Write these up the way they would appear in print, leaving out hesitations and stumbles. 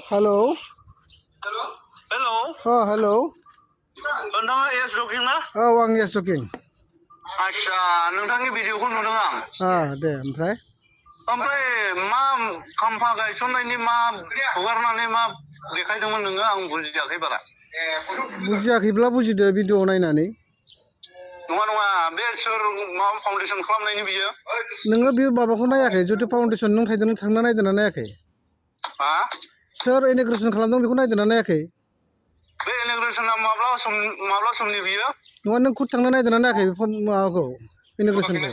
Hello hello hello नोंथाङा S जकिं ना? औ आं एस जकिं। आच्छा नोंथांनि भिडिअखौ नुदों आं। दे ओमफ्राय मा खाम्फा गायसननायनि मा हगारनानै मा देखायदोंमोन नोङो आं बुजियाखै बारा। बुजियाखैब्ला बुजिदो भिडिअ नायनानै। नङा नङा बे सोर माबा फाउन्डेसन खालामनायनि बियो? नोङो बे माबाखौ नायाखै जुथु फाउन्डेसन नों थांना नायदोंना नायाखै? हा? सोर इन'ग्रेसन खालामदों बेखौ नायदोंना नायाखै? बे इन'ग्रेसना माब्ला समनि बियो? नङा नों खुद थांना नायदोंना नायाखै माबाखौ इन'ग्रेसनखौ?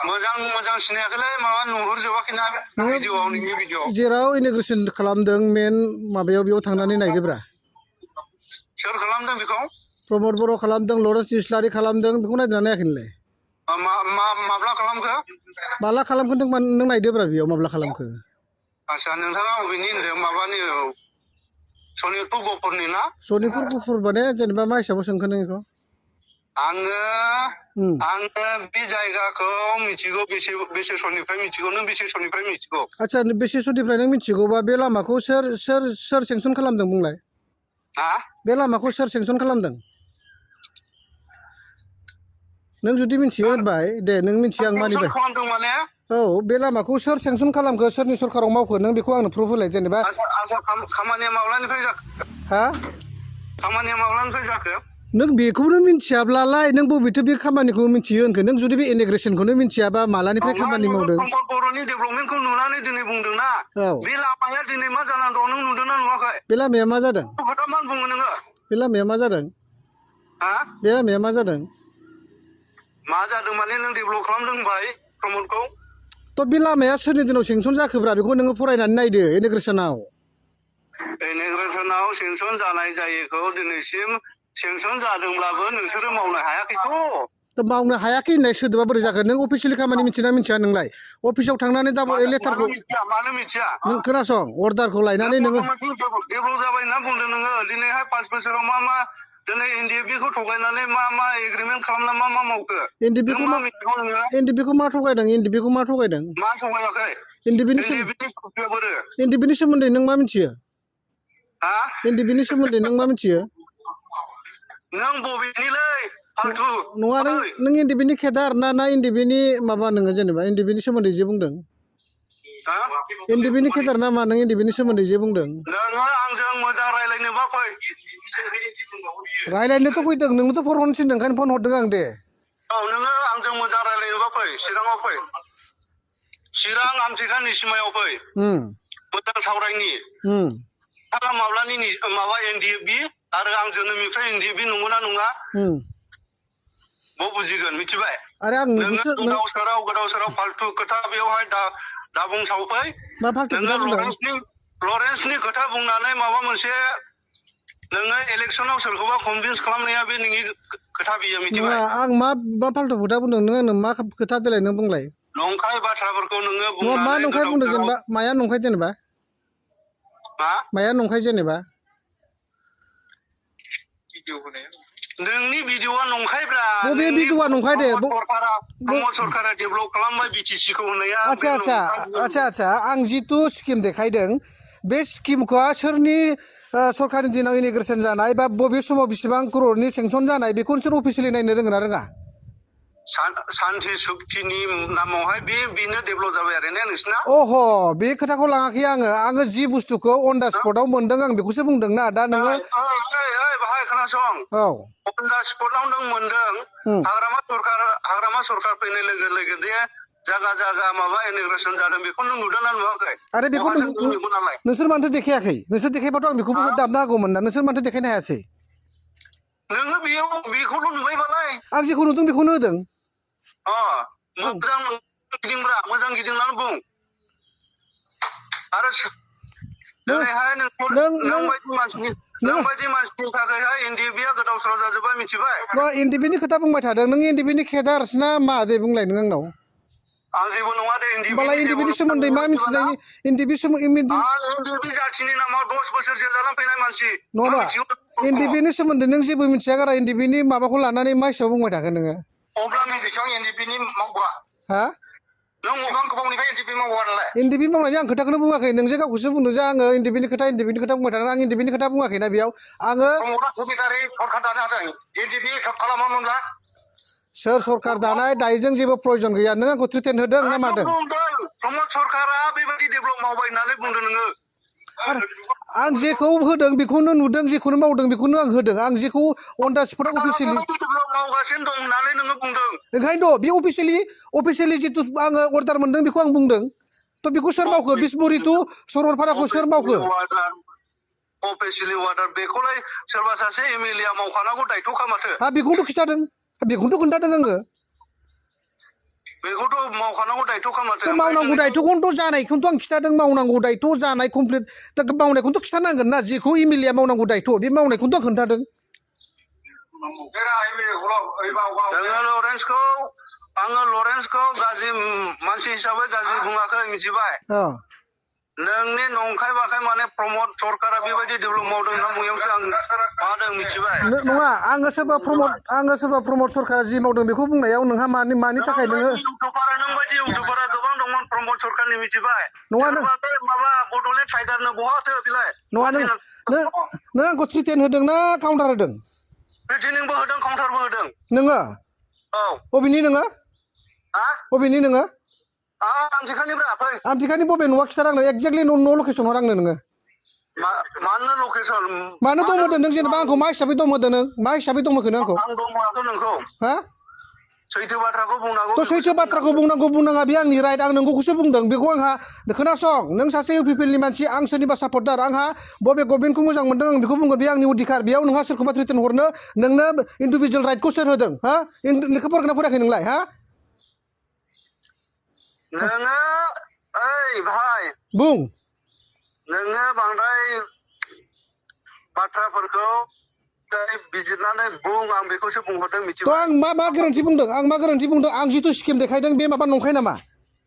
मोजां सिनायाखैलै माबा नुहुरजोबाखैना भिडिअआव नोंनि भिडिअआव। जेराव इन'ग्रेसन खालामदों मेन माबायाव बेयाव थांनानै नायदोब्रा। सोर खालामदों बेखौ? प्रमद बर' खालामदों, लरेन्स इस्लारि खालामदों, बेखौ नायदोंना नायाखै नोंलाय? माब्ला खालामखो? माला खालामखो नों नायदोब्रा बेयाव माब्ला खालामखो। आच्छा नोंथाङा अबेनि होनदों माबानि सनितपुर गहपुरनि ना? सनितपुर गहपुर माने जेनेबा मा हिसाबाव सोंखो नों बेखौ? आङो बे जायगाखौ मिथिगौ बेसे समनिफ्राय मिथिगौ नों बेसे समनिफ्राय मिथिगौ? आच्छा बेसे समनिफ्राय नों मिथिगौबा बे लामाखौ सोर सेंसन खालामदों बुंलाय? हा? बे लामाखौ सोर सेंसन खालामदों? नों जुदि मिथियो होनबाय दे नों मिथिया आं मानिबाय। खालामदों माने? औ बे लामाखौ सोर सेंसन खालामखो सोरनि सरकाराव मावखो नों बेखौ आंनो प्रुफ होलाय जेनेबा। खामानिया माब्लानिफ्राय जाखो? हा? खामानिया माब्लानिफ्राय जाखो? नों बेखौनो मिथियाब्लालाय नों बबेथो बे खामानिखौ मिथियो होनखो? नों जुदि बे इन'ग्रेसनखौनो मिथियाबा मालानिफ्राय खामानि मावदों? प्रमद बर'नि डेभेलपमेन्टखौ नुनानै दिनै बुंदोंना बे लामाया दिनै मा जानानै दं नों नुदोंना नुवाखै? बे लामाया मा जादों? खोथा मा बुङो नोङो? बे लामाया मा जादों? हा? बे लामाया मा जादों? मा जादों माने नों डेभेलप खालामदों होनबाय प्रमदखौ। थ' बे लामाया सोरनि दिनाव सेंसन जाखोब्रा बेखौ नोङो फरायनानै नायदो इन'ग्रेसनाव। इन'ग्रेसनाव सेंसन जानाय जायैखौ दिनैसिम सेंसन जादोंब्लाबो नोंसोरो मावनो हायाखैथ'। मावनो हायाखै होननाय सोदोबा बोरै जागोन? नों अफिसियेलि खामानि मिथियोना मिथिया नोंलाय? अफिसाव थांनानै लेटारखौ मानो मिथिया? नों खोनासं अर्डारखौ लायनानै नोङो डेभेलप जाबाय होनना बुंदों नोङो दिनैहाय 5 बोसोराव मा दिनै एनडिएफबि खौ थगायनानै मा एग्रिमेन्ट खालामना मा मावखो? एनडिएफबि मा थगायदों? एनडिएफबि खौ मा थगायदों? मा थगायाखै? एनडिएफबि नि सोमोन्दै नों मा मिथियो? हा? एनडिएफबि नि सोमोन्दै नों मा मिथियो? नों बबेनिलै फालथु? नङा नों एनडिएफबि नि केडार ना एनडिएफबि नि माबा नोङो जेनेबा एनडिएफबि नि सोमोन्दै जे बुंदों? एनडिएफबि नि केडार ना मा नों एनडिएफबि नि सोमोन्दै जे बुंदों? नोङो आंजों मोजां रायलायनोबा फै। रायलायनोथ' फैदों नोंनोथ' फन हरनो थिनदों ओंखायनो फन हरदों आं दे। औ नोङो आंजों मोजां रायलायनोबा फै चिराङाव फै। चिरां आमथेखानि सिमायाव फै। मोजां सावरायनि। नोंथाङा माब्लानि माबा एनडिएफबि आरो आं जोनोमनिफ्राय एनडिएफबि नंगौना नङा? बुजिगोन मिथिबाय? आरो आं नोङो गोदाव सोराव फालतु खोथा बेवहाय दा बुंसावफै। मा फालतु खोथा बुंदों? लरेन्सनि खोथा बुंनानै माबा मोनसे नोङो इलेक्सनाव सोरखौबा कनभिन्स खालामनाया बे नोंनि खोथा बियो मिथिबाय? आं मा फालतु खोथा बुंदों नों आंनो मा खोथा देलाय नों बुंलाय? नंखाय बाथ्राफोरखौ नोङो बुंनानै मा नंखाय बुंदों जेनेबा? माया नंखाय जेनेबा? माया नंखाय जेनेबा? नोंनि भिडिअआ नंखायब्रा। बबे भिडिअआ नंखाय दे? प्रमद सरकारा डेभेलप खालामबाय बिटिसि खौ होननाया आच्छा आं जिथु स्किम देखायदों बे स्किमखौ सोरनि सरकारनि दिनाव इन'ग्रेसन जानाय बा बबे समाव बेसेबां क्ररनि सेंसन जानाय बेखौ नोंसोर अफिसियेलि नायनो रोंगोन ना रोङा? सान्ति सुक्तिनि नामावहाय बेनो डेभेलप जाबाय आरो ने नोंसिना? बे खोथाखौ लाङाखै आङो जि बुस्थुखौ अन दा स्पटआव मोनदों आं बेखौसो बुंदों ना। दा नोङो बाहाय खोनासं। अन दा स्पटआव नों मोनदों हाग्रामा सरकार फैनाय लोगो लोगो दे जागा माबा इन'ग्रेसन जादों बेखौ नों नुदोंना नुवाखै? आरो बेखौ नोंसोर मानोथो देखायाखै? नोंसोर देखायबाथ' आं बेखौबो दाबनो हागौमोन ना। नोंसोर मानोथो देखायनो हायासै? नोङो बेखौल' नुबायबालाय। आं जेखौ नुदों बेखौनो होदों। मोजां गिदिंनानै बुं। आरो दिनैहाय नोंबायदि मानसिनि थाखायहाय एनडिएफबिआ गोदाव सोराव जाजोब्बाय मिथिबाय? एनडिएफबि नि खोथा बुंबाय थादों नों एनडिएफबि नि केडार्स ना मा दे बुंलाय नों आंनाव? आं जेबो नङा दे एनडिएफबि नि सोमोन्दै मा मिथिनायनि एनडिएफबि जाथिनि नामाव 10 बोसोर जेल जानानै फैनाय मानसि। नङा एनडिएफबि नि सोमोन्दै नों जेबो मिथिया गारा एनडिएफबि नि माबाखौ लानानै मा हिसाबै बुंबाय थागोन नोङो? अब्ला मिथिसां एनडिएफबि नि मावग्रा। हा? नों गोबां गोबावनिफ्राय एनडिपि मावो नालाय एनडिपि मावनायनि आं खोथाखौनो बुङाखै नोंसो गावखौसो बुंदों जे आङो एनडिपिनि खोथा बुंबाय थादों आं एनडिपिनि खोथा बुङाखैना बेयाव आङो प्रमदा सेक्रेटारि सरखार दानो हादों एनडिपि खालामामोनब्ला सोर सरखार दानाय दायोजों जेबो प्रयजन गैया नों आंखौ थ्रिटेन होदों ना मादों प्रमद सरखारा बेबायदि डेभेलप मावबाय होननानै बुंदों नोङो आं जेखौ होदों बेखौनो नुदों जेखौनो मावदों बेखौनो आं होदों आं जेखौ अन दा स्पट अफिसियेलि मावगासिनो दं होननानै नोङो बुंदों ओंखायनोथ' बे अफिसियेलि जितु आङो अर्डार मोनदों बेखौ आं बुंदों थ' बेखौ सोर मावखो बिसमुरि टु सरलपाराखौ सोर मावखो अफिसियेलि अर्डार बेखौलाय सोरबा सासे एमएलए मावखानांगौ दायथ'खा माथो हा बेखौथ' खिथादों बेखौथ' खोन्थादों आङो बेखौथ' मावखानांगौ दायथ'खा माथो मावनांगौ दायथ'खौनोथ' जानायखौनोथ' आं खिथादों मावनांगौ दायथ' जानाय कमप्लिट मावनायखौनोथ' खिथानांगोन ना जेखौ एमएलए मावनांगौ दायथ' बे मावनायखौनोथ' आं खोन्थादों आङो लरेन्सखौ गाज्रि मानसि हिसाबै गाज्रि बुङाखै मिथिबाय नोंनि नंखाय बाखाय माने प्रमद सरकारा बेबायदि डेभेलप मावदों होनना बुंनायावसो आं मादों मिथिबाय नङा आङो सोरबा प्रमद सरकारा जि मावदों बेखौ बुंनायाव नोंहा मानि थाखाय नोङो नों बायदि इउटुबारा गोबां दंमोन प्रमद सरकारनि मिथिबाय नङा नों माबा बड'लेण्ड टाइगारनो बहाथो बिलाय नङा नों आंखौ थ्रिटेन होदों ना काउन्टार होदों थ्रिटेनिंबो होदों काउन्टारबो होदों नोङो औ अबेनि नोङो अबेनि नोङो आमथिखानिब्रा फै आमथिखानि बबे न'आ खिथा आंनो एक्जेक्टलि न' लकेसन हर आंनो नोङो मानो लकेसन मानो दम होदों नों जेनेबा आंखौ मा हिसाबै दम होदों नों मा हिसाबै दम होखो नों आंखौ आं दम होआखै नोंखौ हा सैथो बाथ्राखौ बुंनांगौ थ' सैथो बाथ्राखौ बुंनांगौ बुंनाङा बे आंनि राइट आं नोंगौखौसो बुंदों बेखौ आंहा खोनासं नों सासे इउपिपिएलनि मानसि आं सोरनिबा सापर्टार आंहा बबे गभर्नमेन्टखौ मोजां मोनदों आं बेखौ बुंगोन बे आंनि अधिकार बेयाव नोंहा सोरखौबा थ्रिटेन हरनो नोंनो इन्डिभिजुवेल राइटखौ सोर होदों हा लेखा फरायना फरायाखै नोंलाय हा नोङो ओइ भाइ बुं नोङो बांद्राय बाथ्राफोरखौ बिजिरनानै बुं आं बेखौसो बुंहरदों मिथिबाय थ' आं मा गोरोन्थि बुंदों आं जिथु स्किम देखायदों बे माबा नंखाय नामा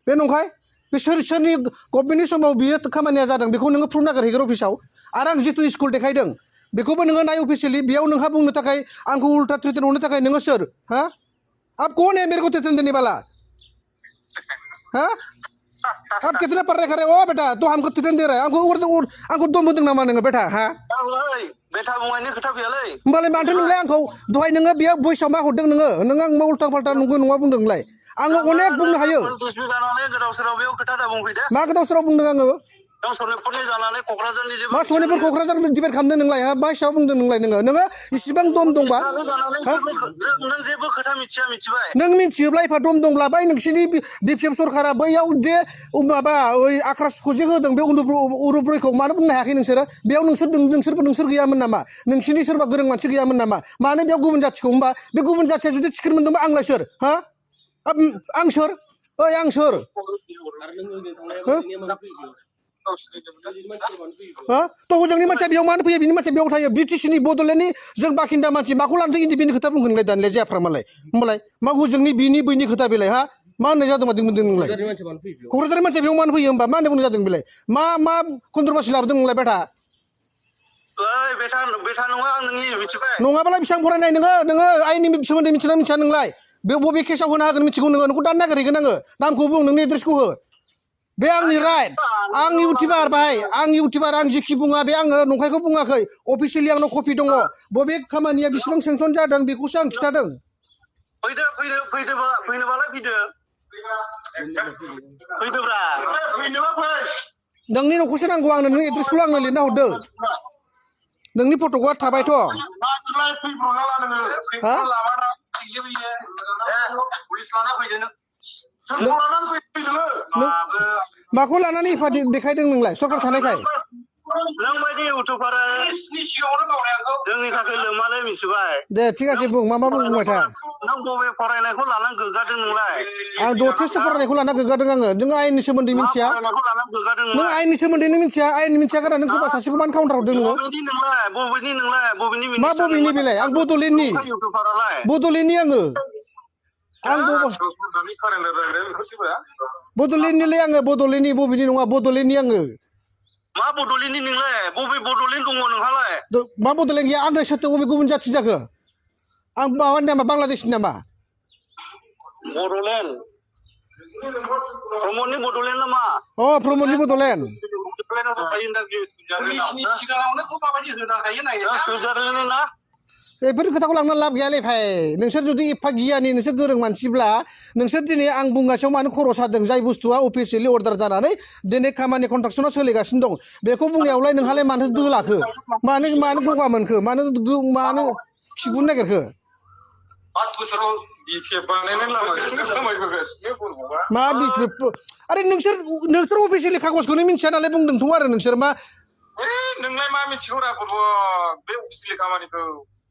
बे नंखाय बे सोरनि गभर्नमेन्टनि समाव बियो खामानिया जादों बेखौ नोङो प्रुफ नागिरहैगोन अफिसाव आरो आं जिथु स्कुल देखायदों बेखौबो नोङो नाय अफिसियेलि बेयाव नोंहा बुंनो थाखाय आंखौ उल्टा थ्रिटेन हरनो थाखाय नोङो सोर हा अब कौन है मेरे को थ्रिटेन देने वाला हाँ अब कितने पढ़ रहे खरे ओ बेटा तो हमको थ्रिटेन दे रहा है आंखौ दम होदों नामा नोङो बेटा हा बेटा बुंनायनि खोथा गैयालै होमबालाय माथो नोंलाय आंखौ दहाय नोङो बेयाव भइसआव मा हरदों नोङो आं उल्टा फाल्टा नंगौ नङा बुंदों नोंलाय आङो अनेक बुंनो हायो मा गोदाव सोराव बुंदों आङो मा सनितपुर क'क्राझार डिबेट खालामदों नोंलाय मा हिसाबै बुंदों नोङो इसिबां दम दंबा नों जेबो खोथा मिथिया मिथिबाय नों मिथियोब्ला एफा दम दंब्ला बै नोंसिनि बिपिएफ सरकारा बैयाव जे माबा ओइ आक्रासखौ जे होदों बे उरुब्रयखौ मानो बुंनो हायाखै नोंसोरो बेयाव नोंसोर गैयामोन नामा नोंसिनि सोरबा गोरों मानसि गैयामोन नामा मानो बेयाव गुबुन जाथिखौ होमबा बे गुबुन जाथिया जुदि टिकेट मोनदोंबा आंलाय सोर हा आं सोर ओइ आं सोर थ' हजोंनि मानसिया बेयाव मानो फैयो बिनि मानसिया बेयाव थायो ब्रिटिशनि बड'लेण्डनि जों बाखिन्दा मानसि माखौ लानोसै इन्डिपेन्डेन्ट खोथा बुंगोनलाय दानिलाय जाफ्रा मालाय होमबालाय मा हजोंनि बिनि बैनि खोथा बेलाय हा मा होननाय जादों नोंलाय क'क्राझारनि मानसिया बेयाव मानो फैयो होमबा मा होननाय बुंनाय जादों बेलाय मा कन्ट्रभार्सि लाबोदों नोंलाय बेटा नङाबालाय बेसेबां फरायनाय नोङो आइनि सोमोन्दै मिथिना मिथिया नोंलाय बे बबे केसाव होनो हागोन मिथिगौ नोंखौ दान नागिरहैगोन आङो नामखौ बुं नोंनि एड्रेसखौ हो बे आंनि राइट आं इउटिउबार भाई आं जिखि बुङा बे आङो नंखायखौ बुङाखै अफिसियेलि आंनाव कपि दङ बबे खामानिया बेसेबां सेंसन जादों बेखौसो आं खिथादों नोंनि न'खौसो नांगौ आंनो नोंनि एड्रेसखौल' आंनो लिरना हरदो नोंनि फट'आ थाबायथ' हा माखौ लानानै एफा देखायदों नोंलाय सरकार थानायखाय नों बायदि इउटुबारा जोंनि थाखाय लोमालै मिथिबाय दे थिग আছে बुं मा बुंबाय था नों बबे फरायनायखौ लानानै गोग्गादों नोंलाय आं जथेस्थ' फरायनायखौ लाना गोग्गादों आङो नों आयेननि सोमोन्दै मिथिया नों आयेननि सोमोन्दै मिथिया आयेननि मिथिया गारा नों सोरबा सासेखौ मानो काउन्टार हरदों नोङो मा बबेनि बेलाय आं बड'लेण्डनि आङो बड'लेण्डनिलाय आङो बड'लेण्डनि बबेनि नङा बड'लेण्डनि आङो मा बड'लेण्डनि नोंलाय बबे बड'लेण्ड दङ नोंहालाय मा बड'लेण्ड गैया आंलाय सोरथो बबे गुबुन जाथि जाखो आं माबानि नामा बांलादेशनि नामा बड'लेण्ड प्रमोदनि बड'लेण्ड नामा अ प्रमोदनि बड'लेण्ड बड'लेण्डआव थायो होनदां सिगाङावनो माबायदि होनो हायो नाय सुइजारलेण्डनि ना बेफोर खोथाखौ लांना लाब गैयालै भाइ नोंसोर जुदि एफा गियानि नोंसोर गोरों मानसिब्ला नोंसोर दिनै आं बुंगासिनो मानो खर' सादों जाय बुस्थुआ अफिसियेलि अर्डार जानानै दिनै खामानि कन्ट्राक्सनाव सोलिगासिनो दं बेखौ बुंनायावलाय नोंहालाय मानो दोलाखो मानो गगा मोनखो मानो खिगुनो नागिरखो मा आरे नोंसोर अफिसियेलि कागजखौनो मिथिया नालाय बुंदोंथ' आरो नोंसोर मा नोंलाय मा मिथिगौरा बे अफिसियेलि खामानिखौ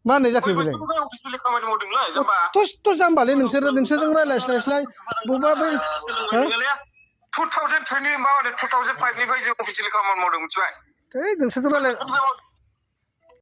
मा होननाय जाखो बेलाय अफिसियेलि खामानि मावदोंलाय थ' जाम्बालै नोंसोरजों रायज्लायस्लायस्लाय बबेबा बै 2020 2005 निफ्राय जों अफिसियेलि खामानि मावदों मिथिबाय नोंसोरजों रायज्लाय